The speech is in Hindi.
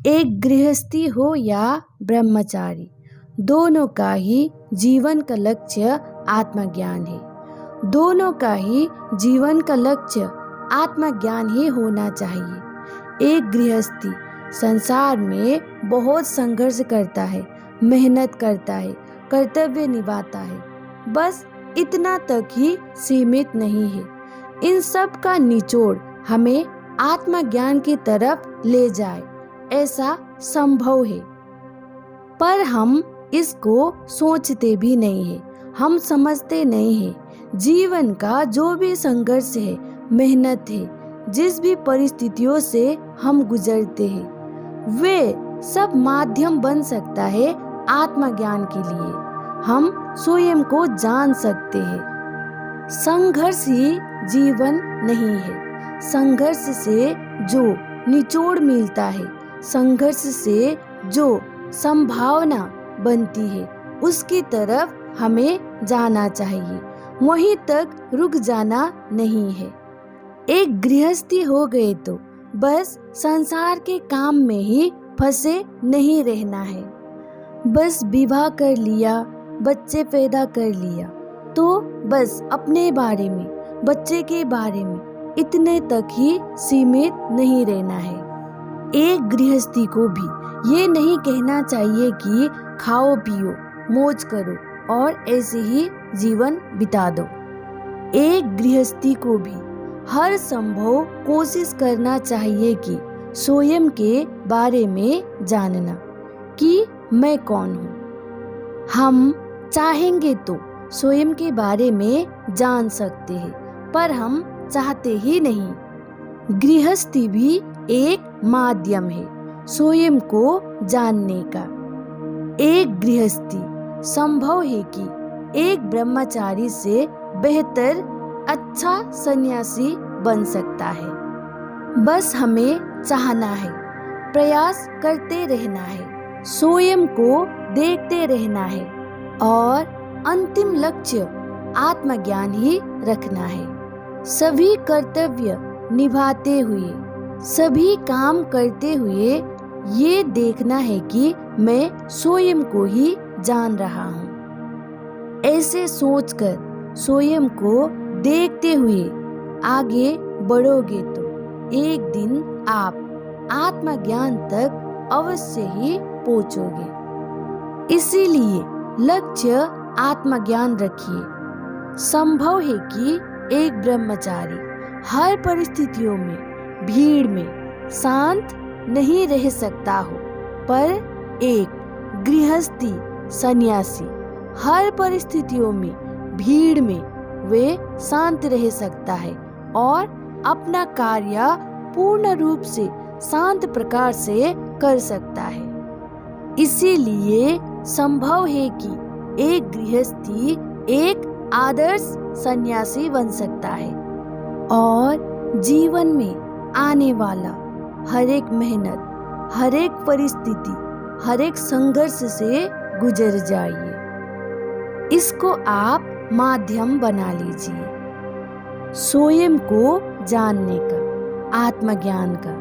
एक गृहस्थी हो या ब्रह्मचारी, दोनों का ही जीवन का लक्ष्य आत्मज्ञान है। दोनों का ही जीवन का लक्ष्य आत्मज्ञान ही होना चाहिए। एक गृहस्थी संसार में बहुत संघर्ष करता है, मेहनत करता है, कर्तव्य निभाता है, बस इतना तक ही सीमित नहीं है। इन सब का निचोड़ हमें आत्मज्ञान की तरफ ले जाए, ऐसा संभव है। पर हम इसको सोचते भी नहीं है, हम समझते नहीं है। जीवन का जो भी संघर्ष है, मेहनत है, जिस भी परिस्थितियों से हम गुजरते हैं, वे सब माध्यम बन सकता है आत्मज्ञान के लिए। हम स्वयं को जान सकते हैं। संघर्ष ही जीवन नहीं है। संघर्ष से जो निचोड़ मिलता है, संघर्ष से जो संभावना बनती है, उसकी तरफ हमें जाना चाहिए, वहीं तक रुक जाना नहीं है। एक गृहस्थी हो गए तो बस संसार के काम में ही फंसे नहीं रहना है। बस विवाह कर लिया, बच्चे पैदा कर लिया, तो बस अपने बारे में, बच्चे के बारे में इतने तक ही सीमित नहीं रहना है। एक गृहस्थी को भी ये नहीं कहना चाहिए कि खाओ पियो मौज करो और ऐसे ही जीवन बिता दो। एक गृहस्थी को भी हर संभव कोशिश करना चाहिए कि स्वयं के बारे में जानना कि मैं कौन हूँ। हम चाहेंगे तो स्वयं के बारे में जान सकते हैं, पर हम चाहते ही नहीं। गृहस्थी भी एक माध्यम है स्वयं को जानने का। एक गृहस्थी संभव है कि एक ब्रह्मचारी से बेहतर अच्छा सन्यासी बन सकता है। बस हमें चाहना है, प्रयास करते रहना है, स्वयं को देखते रहना है और अंतिम लक्ष्य आत्मज्ञान ही रखना है। सभी कर्तव्य निभाते हुए, सभी काम करते हुए ये देखना है कि मैं स्वयं को ही जान रहा हूँ। ऐसे सोचकर स्वयं को देखते हुए आगे बढ़ोगे तो एक दिन आप आत्मज्ञान तक अवश्य ही पहुंचोगे। इसीलिए लक्ष्य आत्मज्ञान रखिए। संभव है कि एक ब्रह्मचारी हर परिस्थितियों में, भीड़ में शांत नहीं रह सकता हो, पर एक गृहस्थी सन्यासी हर परिस्थितियों में, भीड़ में वे शांत रह सकता है और अपना कार्य पूर्ण रूप से शांत प्रकार से कर सकता है। इसीलिए संभव है कि एक गृहस्थी एक आदर्श सन्यासी बन सकता है और जीवन में आने वाला हर एक मेहनत, हर एक परिस्थिति, हर एक संघर्ष से गुजर जाइए। इसको आप माध्यम बना लीजिए स्वयं को जानने का, आत्मज्ञान का।